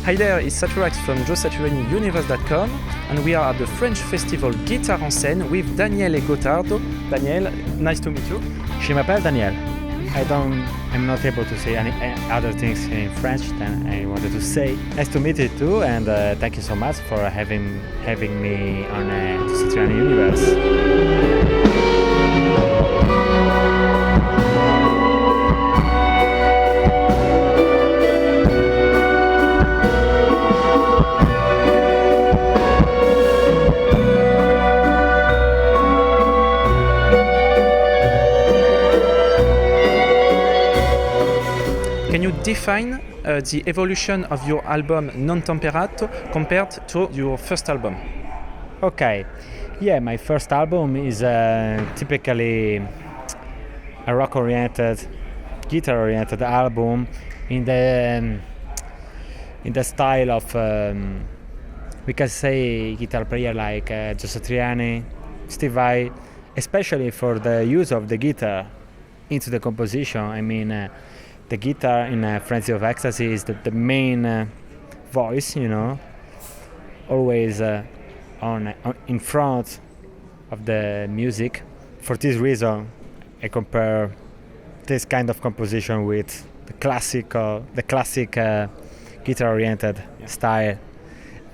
Hi there, it's Satriani from Satriani-Universe.com, and we are at the French festival Guitare-en-scène with Daniele Gottardo. Daniel, nice to meet you. Je m'appelle Daniel. I'm not able to say any other things in French than I wanted to say. Nice to meet you too, and thank you so much for having me on Satriani Universe. Can you define the evolution of your album Non Temperato compared to your first album? Okay, yeah, my first album is typically a rock-oriented, guitar-oriented album in the style of we can say guitar player like Joe Satriani, Steve Vai, especially for the use of the guitar into the composition. I mean. The guitar in Frenzy of Ecstasy is the main voice, you know, always in front of the music. For this reason, I compare this kind of composition with the classic guitar-oriented style.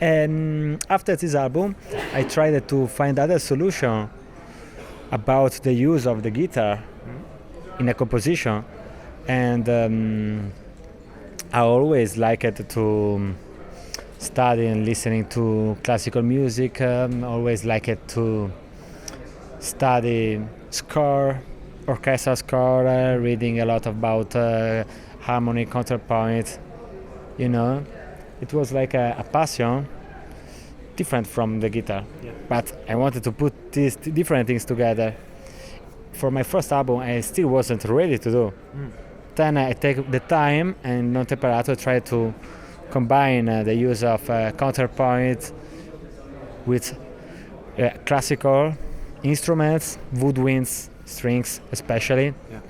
And after this album, I tried to find other solution about the use of the guitar in a composition. And I always liked to study and listening to classical music. Always liked to study score, orchestral score, reading a lot about harmony, counterpoint. You know, it was like a passion, different from the guitar. Yeah. But I wanted to put these different things together. For my first album, I still wasn't ready to do. Then I take the time and Non Temperato try to combine the use of counterpoint with classical instruments, woodwinds, strings especially. Yeah.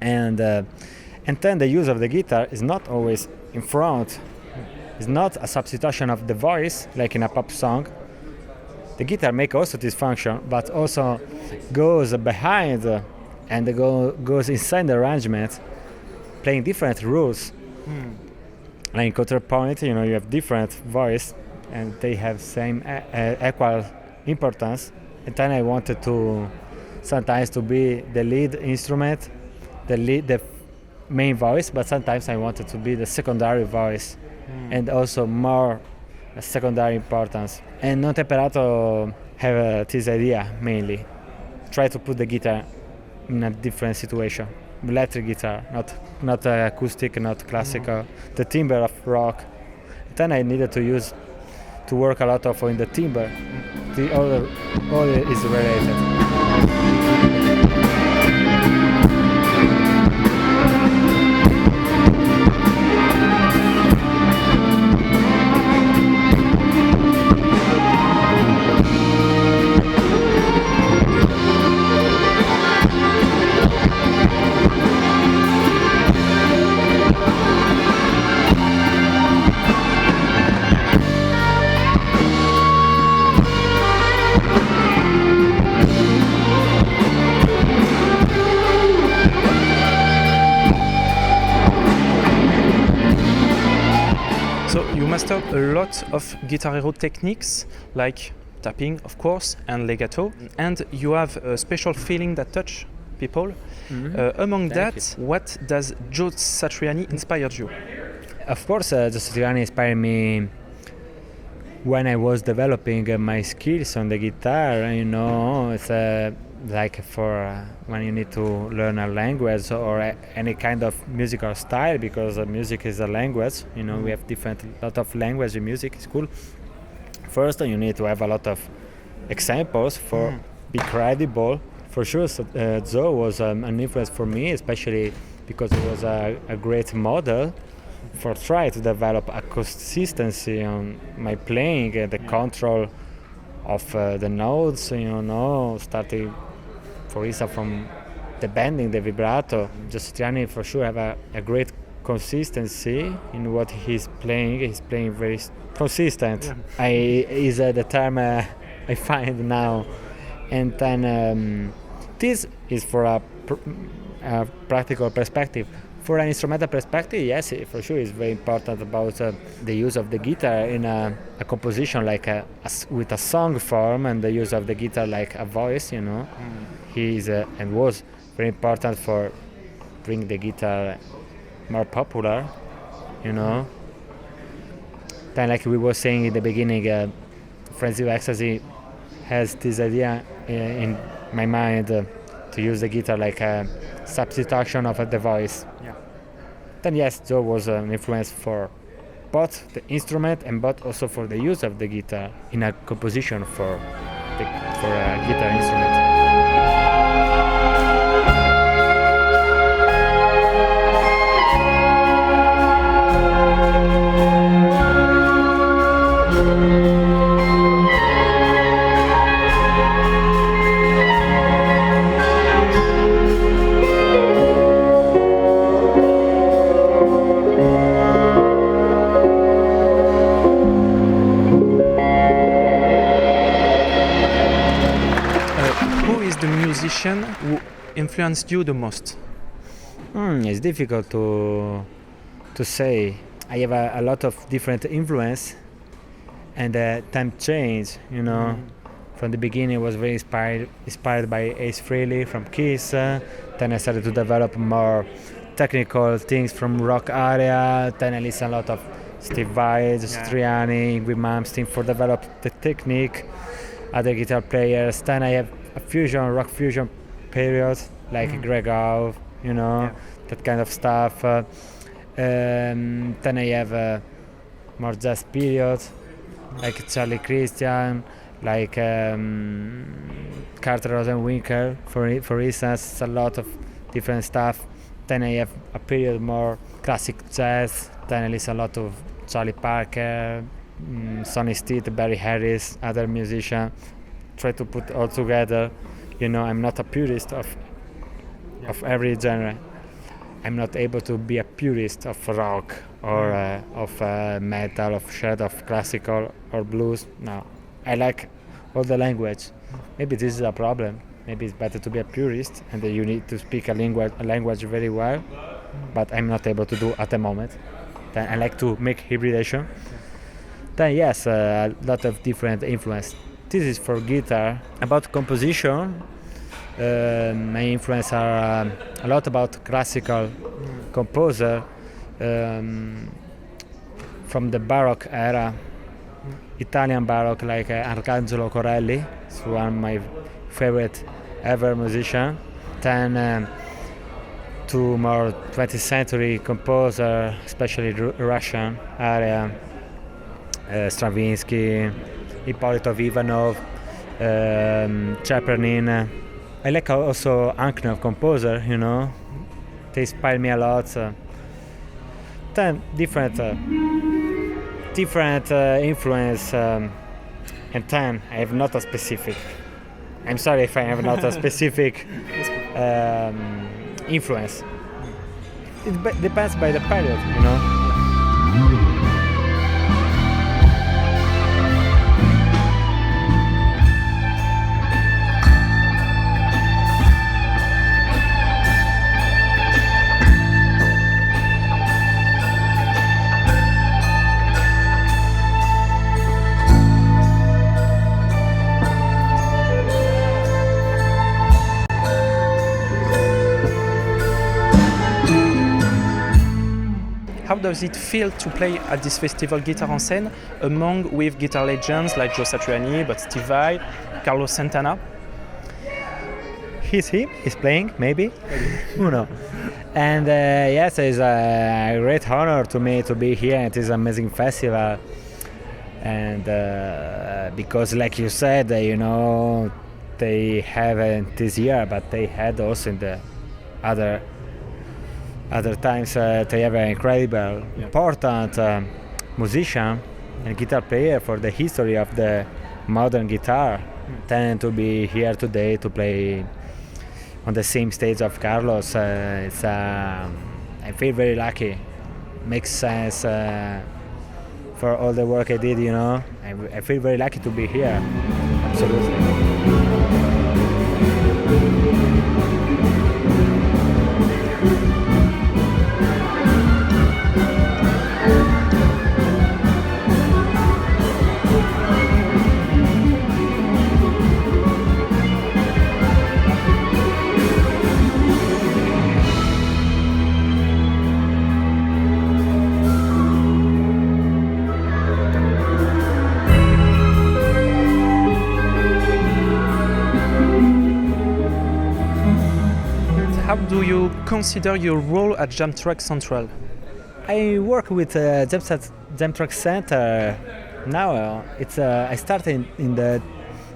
And then the use of the guitar is not always in front. It's not a substitution of the voice like in a pop song. The guitar makes also this function, but also goes behind and goes inside the arrangement, playing different rules. Like in counterpoint, you know, you have different voice, and they have same equal importance. And then I wanted to sometimes to be the lead instrument, the main voice, but sometimes I wanted to be the secondary voice, and also more secondary importance. And Non Temperato have this idea mainly. Try to put the guitar in a different situation. Electric guitar, not acoustic, not classical. The timbre of rock. Then I needed to work a lot in the timbre. All is related. So you mastered a lot of Guitar Hero techniques, like tapping, of course, and legato, and you have a special feeling that touch people. Among that, what does Joe Satriani inspired you? Of course, Joe Satriani inspired me when I was developing my skills on the guitar. You know, it's like for when you need to learn a language or any kind of musical style, because music is a language. You know, we have lot of language in music. It's cool. First, you need to have a lot of examples for be credible. For sure, Joe was an influence for me, especially because he was a great model for trying to develop a consistency on my playing and the control of the notes, you know, starting, for instance, from the bending, the vibrato. Satriani for sure have a great consistency in what he's playing. He's playing very consistent. Is the term I find now. And then this is for a practical perspective. For an instrumental perspective, yes, for sure, it's very important about the use of the guitar in a composition like with a song form, and the use of the guitar like a voice. He is and was very important for bring the guitar more popular. Then, like we were saying in the beginning, Frenzy of Ecstasy has this idea in my mind to use the guitar like a substitution of the voice. Then yes, Joe was an influence for both the instrument and both also for the use of the guitar in a composition for a guitar instrument. Musician who influenced you the most? It's difficult to say. I have a lot of different influence, and time change. From the beginning, I was very inspired by Ace Frehley from Kiss. Then I started to develop more technical things from rock area. Then I listened a lot of Steve Vai, Satriani, Ingrid Malmsteen for develop the technique. Other guitar players. Then I have a rock fusion period like Greg Howe, that kind of stuff. Then I have more jazz period like Charlie Christian, like Carter Rosenwinkel, for instance. It's a lot of different stuff. Then I have a period more classic jazz. Then I listen a lot of Charlie Parker, Sonny Stitt, Barry Harris, other musicians. Try to put all together. I'm not a purist of every genre. I'm not able to be a purist of rock or of metal, of shred, of classical or blues. No, I like all the language. Maybe this is a problem. Maybe it's better to be a purist and you need to speak a language very well, but I'm not able to do at the moment. Then I like to make hybridation. Then yes, a lot of different influence. This is for guitar. About composition, my influence are a lot about classical composer from the Baroque era, Italian Baroque like Arcangelo Corelli. It's one of my favorite ever musician. Then to more 20th century composer, especially Russian area, Stravinsky, Ippolito Ivanov, Chepernin. I like also Anknov composer, They inspire me a lot. Then different influence, and then I have not a specific. I'm sorry if I have not a specific influence. It depends by the period, How does it feel to play at this festival guitar-en-scène with guitar legends like Joe Satriani, but Steve Vai, Carlos Santana? He's playing, maybe. Who knows? And yes, it's a great honor to me to be here. It is an amazing festival. And because, like you said, they haven't this year, but they had also in the other times. They have an incredible, important musician and guitar player for the history of the modern guitar. Then to be here today to play on the same stage of Carlos, I feel very lucky. makes sense for all the work I did. I feel very lucky to be here. Absolutely. How do you consider your role at Jam Track Central? I work with Jam Track Center now. I started in the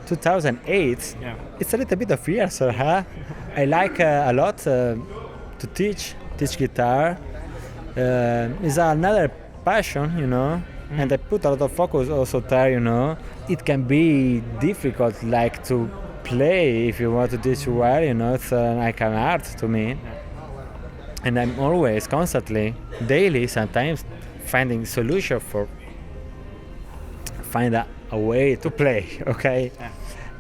2008. Yeah. It's a little bit of years, huh? I like a lot to teach guitar. It's another passion, and I put a lot of focus also there. It can be difficult, like to play if you want to teach well, it's like an art to me. And I'm always, constantly, daily, sometimes finding solution for find a way to play, okay? Yeah.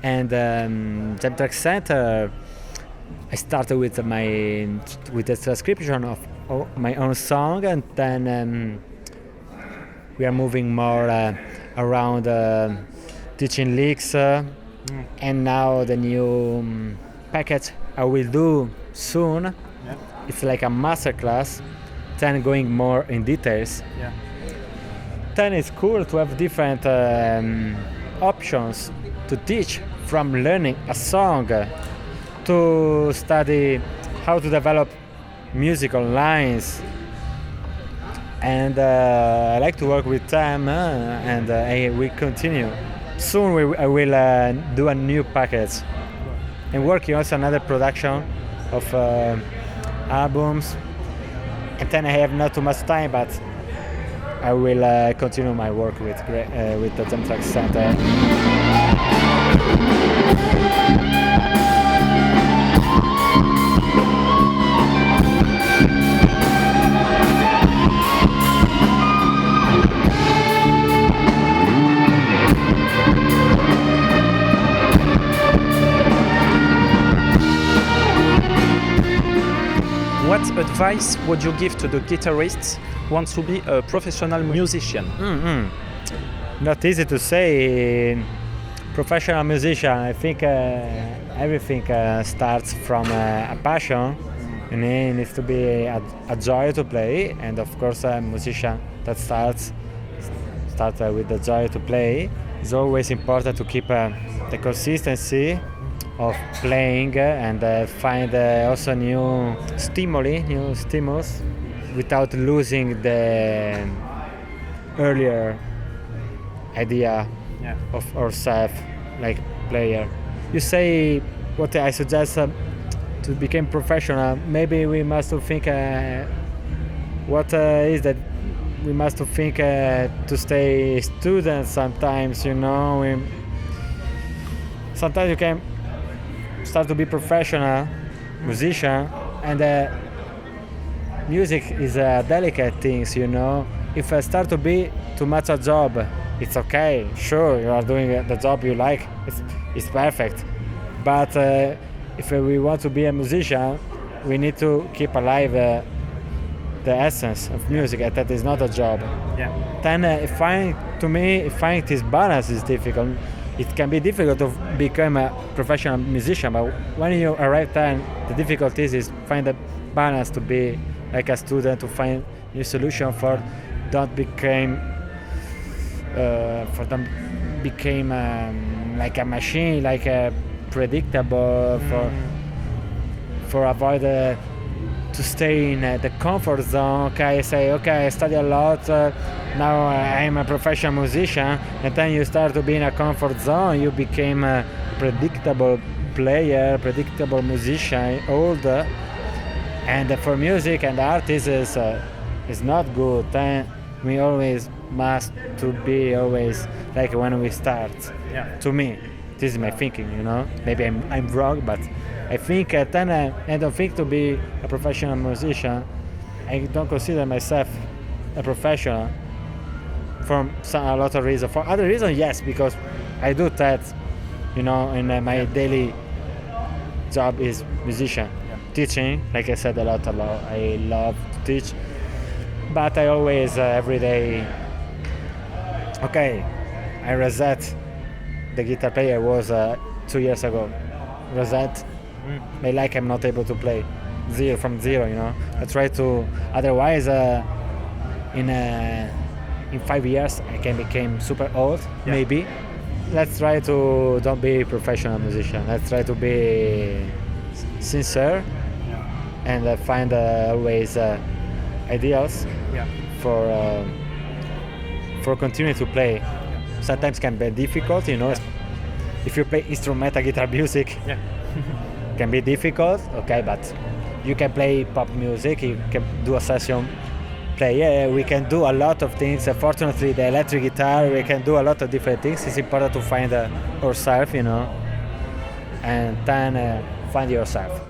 And Jam Track Center, I started with the transcription of my own song, and then we are moving more around teaching licks. And now the new package I will do soon. Yeah. It's like a masterclass, then going more in details. Yeah. Then it's cool to have different options to teach, from learning a song to study how to develop musical lines. And I like to work with them, and I will continue. Soon I will do a new package. I'm working also another production of albums, and then I have not too much time, but I will continue my work with the Jam Track Center. What advice would you give to the guitarists who want to be a professional musician? Not easy to say. Professional musician, I think everything starts from a passion. And it needs to be a joy to play, and of course a musician that starts with the joy to play. It's always important to keep the consistency of playing and find also new stimulus without losing the earlier idea of ourselves like player. You say what I suggest to become professional. Maybe we must think what is that we must think to stay students sometimes. Sometimes you can start to be professional musician, and music is a delicate thing, If I start to be too much a job, it's okay. Sure, you are doing the job you like. It's perfect. But if we want to be a musician, we need to keep alive the essence of music, and that is not a job. Yeah. Then finding this balance is difficult. It can be difficult to become a professional musician, but when you arrive there, the difficulty is find a balance to be like a student, to find new solution for don't become like a machine, like a predictable for avoid to stay in the comfort zone. Okay, I say I study a lot. Now I'm a professional musician, and then you start to be in a comfort zone. You became a predictable player, predictable musician, older, and for music and artists is not good. Then we always must to be always like when we start. Yeah. To me, this is my thinking. Maybe I'm wrong, but I think then I don't think to be a professional musician. I don't consider myself a professional for a lot of reasons. For other reasons, yes, because I do that, you know, in my daily job is musician. Teaching, like I said, a lot. I love to teach, but I always every day. Okay, I reset the guitar player was 2 years ago. Reset. Like I'm not able to play from zero. You know, I try to. Otherwise, in 5 years I can become super old. Maybe. Let's try to don't be professional musician. Let's try to be sincere and find always ideals for continuing to play. Sometimes can be difficult, you know. If you play instrumental guitar music, can be difficult. Okay, but you can play pop music. You can do a session play. We can do a lot of things. Fortunately, the electric guitar, we can do a lot of different things. It's important to find yourself, you know, and then find yourself.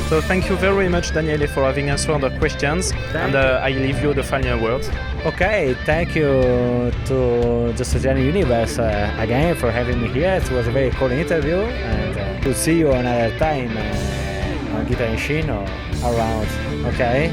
So thank you very much, Daniele, for having answered the questions. I leave you the final word. Okay, thank you to the Satriani Universe again for having me here. It was a very cool interview, and we'll see you another time on guitar-en-scène or around. Okay.